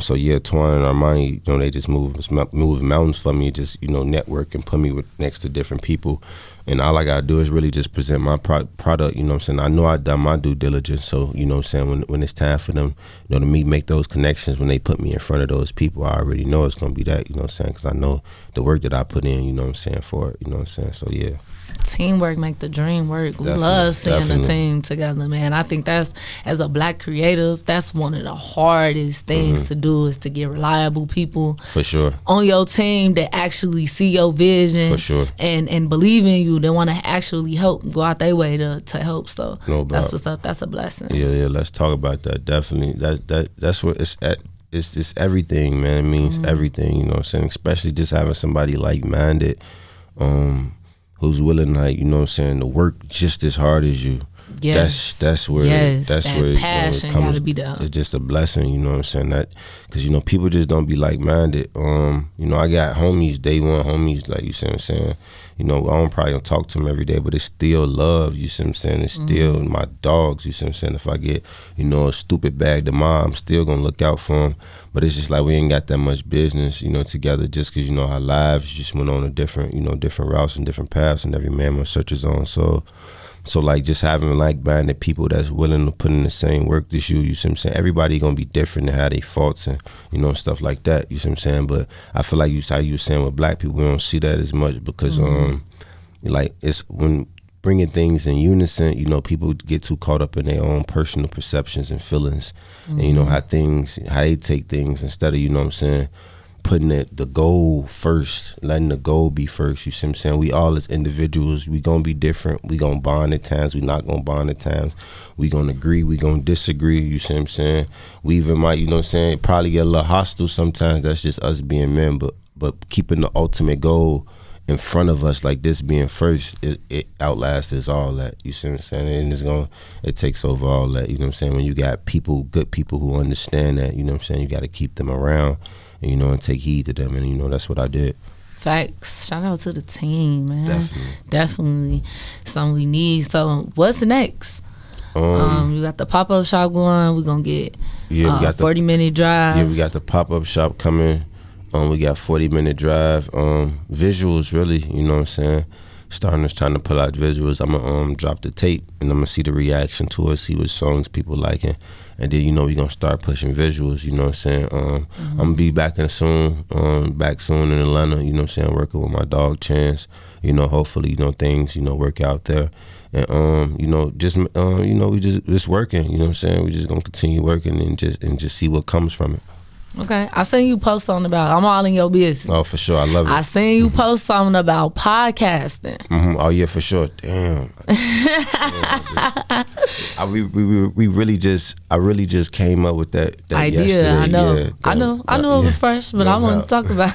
So yeah, Twan and Armani, you know, they just moved mountains for me, just, you know, network and put me next to different people. And all I gotta do is really just present my product, you know what I'm saying? I know I've done my due diligence, so, you know what I'm saying, when it's time for them, you know, to me make those connections, when they put me in front of those people, I already know it's gonna be that, you know what I'm saying? Because I know the work that I put in, you know what I'm saying, for it, you know what I'm saying? So yeah. Teamwork make the dream work. We love seeing a team together, man. I think that's, as a black creative, that's one of the hardest things to do, is to get reliable people for sure on your team that actually see your vision, for sure, and believe in you. They want to actually help, go out their way to help. So that's what's up. That's a blessing. Yeah. Let's talk about that. Definitely. That's what it's at. It's everything, man. It means everything. You know what I'm saying? Especially just having somebody like-minded, who's willing, like, you know what I'm saying, to work just as hard as you. Yes. That's where passion, it comes. Gotta be there. It's just a blessing, you know what I'm saying? That, because, you know, people just don't be like-minded. You know, I got homies, day one homies, like, you see what I'm saying? You know, I probably don't talk to them every day, but it's still love, you see what I'm saying? It's still my dogs, you see what I'm saying? If I get, you know, a stupid bag tomorrow, I'm still gonna look out for them. But it's just like we ain't got that much business, you know, together, just because, you know, our lives just went on a different, you know, different routes and different paths, and every man must search his own soul. So like, just having like-minded people that's willing to put in the same work as you see what I'm saying? Everybody gonna be different and have their faults and, you know, stuff like that, you see what I'm saying? But I feel like how you were saying with black people, we don't see that as much because like, it's when bringing things in unison, you know, people get too caught up in their own personal perceptions and feelings, and, you know, how they take things, instead of, you know what I'm saying, putting the goal first, letting the goal be first, you see what I'm saying? We all as individuals, we gonna be different, we gonna bond at times, we not gonna bond at times, we gonna agree, we gonna disagree, you see what I'm saying? We even might, you know what I'm saying, probably get a little hostile sometimes, that's just us being men, but keeping the ultimate goal in front of us, like this being first, it outlasts all that, you see what I'm saying? And it takes over all that, you know what I'm saying? When you got people, good people who understand that, you know what I'm saying, you gotta keep them around, and, you know, and take heed to them, and, you know, that's what I did. Facts. Shout out to the team, man. Definitely something we need. So what's next? You got the pop-up shop going. We're gonna get we got 40-minute drive. Yeah, we got the pop-up shop coming. We got 40-minute drive. Visuals, really, you know what I'm saying? Starting trying to pull out visuals. I'm gonna drop the tape and I'm gonna see the reaction to it, see what songs people liking, and then we gonna start pushing visuals. You know what I'm saying? I'm gonna be back soon in Atlanta. You know what I'm saying? Working with my dog Chance. Hopefully things work out there, and we just working. You know what I'm saying? We just gonna continue working and just see what comes from it. Okay, I seen you post something about. I'm all in your business. Oh, for sure, I love it. I seen you post something about podcasting. Oh yeah, for sure. Damn. I really just came up with that idea. Yesterday. I know. Yeah, I knew it was fresh, but I want to talk about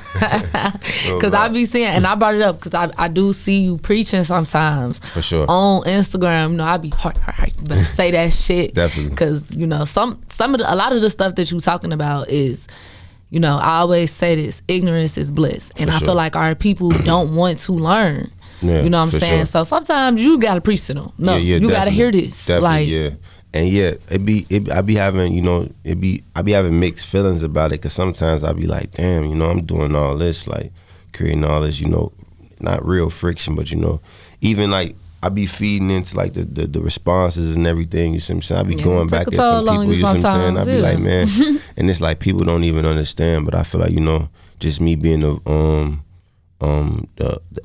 because I be seeing, and I brought it up because I do see you preaching sometimes. For sure. On Instagram, I be hard, better say that shit. Definitely. Because a lot of the stuff that you talking about is. I always say this: ignorance is bliss, and I feel like our people don't want to learn. Yeah, you know what I'm saying? Sure. So sometimes you gotta preach to them. No, you gotta hear this. Definitely, And I be having mixed feelings about it, because sometimes I be like, damn, I'm doing all this, like creating all this, not real friction, but even like. I be feeding into like the responses and everything, you see what I'm saying? I be going back at some people, you see what I'm saying? I be like, man, and it's like people don't even understand, but I feel like, just me being the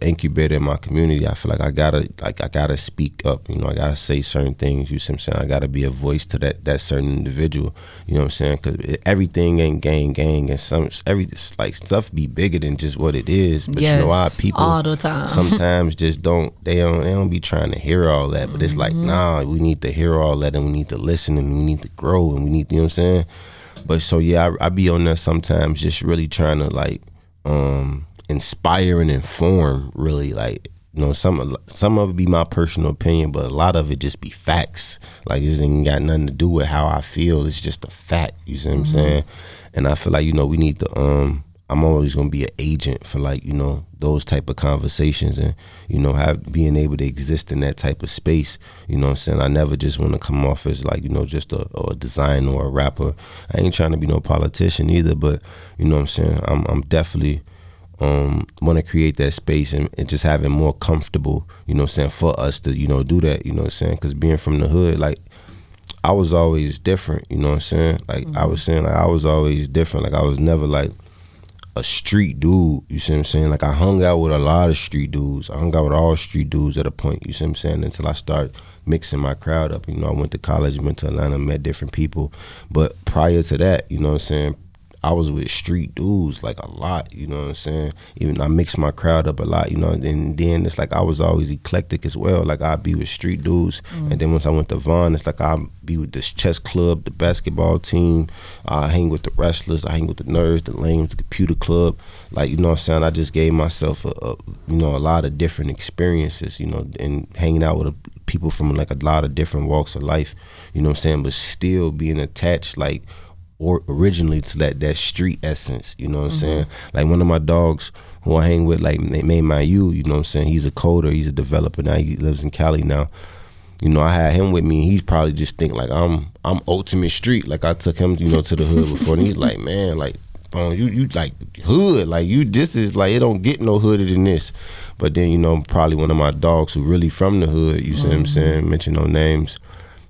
incubator in my community, I feel like I gotta speak up, I gotta say certain things, you see what I'm saying? I gotta be a voice to that certain individual, you know what I'm saying? Because everything ain't gang, and stuff be bigger than just what it is. But our people all the time sometimes just don't be trying to hear all that. But it's like, nah, we need to hear all that, and we need to listen, and we need to grow, and we need, you know what I'm saying? But so I be on there sometimes, just really trying to like inspire and inform, really, like some of it be my personal opinion, but a lot of it just be facts. Like this ain't got nothing to do with how I feel. It's just a fact. You see what I'm saying? And I feel like we need to. I'm always gonna be an agent for like those type of conversations, and being able to exist in that type of space. You know what I'm saying? I never just want to come off as like just a designer or a rapper. I ain't trying to be no politician either, but you know what I'm saying? I'm definitely. Want to create that space and just have it more comfortable, for us to, do that, because being from the hood, like, I was always different, like, I was saying, like, I was always different, like, I was never, like, a street dude, you see what I'm saying, like, I hung out with a lot of street dudes, I hung out with all street dudes at a point, you see what I'm saying, until I started mixing my crowd up, I went to college, went to Atlanta, met different people, but prior to that, you know what I'm saying, I was with street dudes like a lot, you know what I'm saying? Even I mixed my crowd up a lot, and then it's like I was always eclectic as well. Like I'd be with street dudes, and then once I went to Vaughn, it's like I'd be with this chess club, the basketball team, I hang with the wrestlers, I hang with the nerds, the lames, the computer club. Like, you know what I'm saying? I just gave myself a lot of different experiences, and hanging out with people from like a lot of different walks of life, you know what I'm saying? But still being attached, like, or originally to that street essence, you know what I'm saying? Like one of my dogs who I hang with, like made my you know what I'm saying? He's a coder, he's a developer now, he lives in Cali now. I had him with me, and he's probably just think like I'm ultimate street. Like I took him, to the hood before, and he's like, man, like, you like hood, like this is like, it don't get no hooded than this. But then, probably one of my dogs who really from the hood, you see what I'm saying? Mention no names.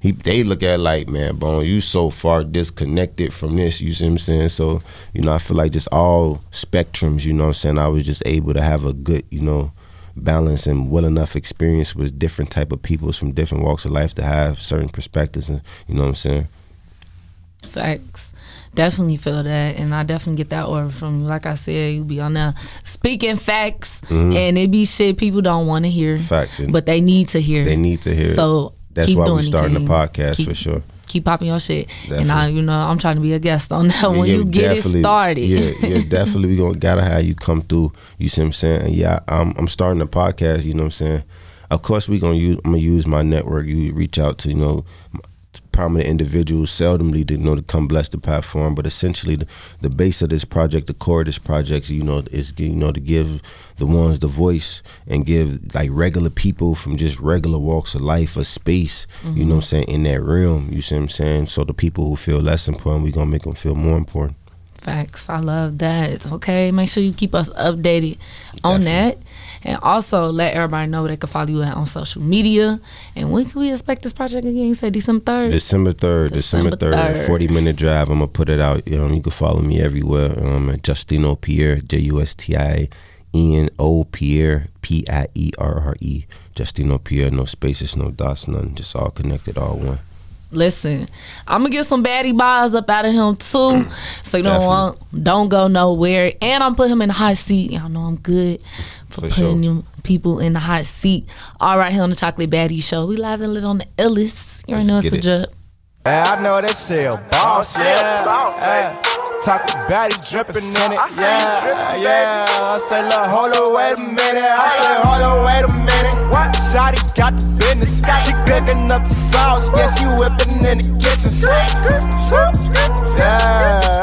They look at it like, man, Bone, you so far disconnected from this, you see what I'm saying? So, I feel like just all spectrums, you know what I'm saying? I was just able to have a good, balance and well enough experience with different type of people from different walks of life to have certain perspectives, and you know what I'm saying? Facts. Definitely feel that, and I definitely get that order from you. Like I said, you be on there speaking facts, and it be shit people don't want to hear. Facts. But they need to hear. They need to hear. So that's why we're starting the podcast, for sure. Keep popping your shit. Definitely. And I'm trying to be a guest on that when you get it started. Yeah, definitely. We gotta have you come through. You see what I'm saying? And I'm starting the podcast. You know what I'm saying? Of course, I'm gonna use my network. You reach out to prominent individuals, seldomly to come bless the platform, but essentially the base of this project, the core of this project, is to give the ones the voice and give like regular people from just regular walks of life a space, you know what I'm saying, in that realm, you see what I'm saying? So the people who feel less important, we're gonna make them feel more important. Facts. I love that. Okay, make sure you keep us updated on that. And also let everybody know they can follow you on social media. And when can we expect this project again? You said December 3rd? December 3rd. 40-minute drive. I'm going to put it out. You can follow me everywhere. At Justino Pierre, Justino Pierre, Pierre. Justino Pierre, no spaces, no dots, nothing. Just all connected, all one. Listen, I'm gonna get some baddie bars up out of him too, so you don't go nowhere. And I'm put him in the hot seat. Y'all know I'm good for putting them people in the hot seat. All right, here on the Chocolate Baddie Show, we live and lit on the illest. You already know it's a drip. I know they say a boss, yeah. Chocolate baddie dripping in it, yeah. I say, look, hold on, wait a minute. I say, hold on, wait a minute. What? Shawty got the business. She cooking up the sauce, yeah. She whipping in the kitchen, yeah.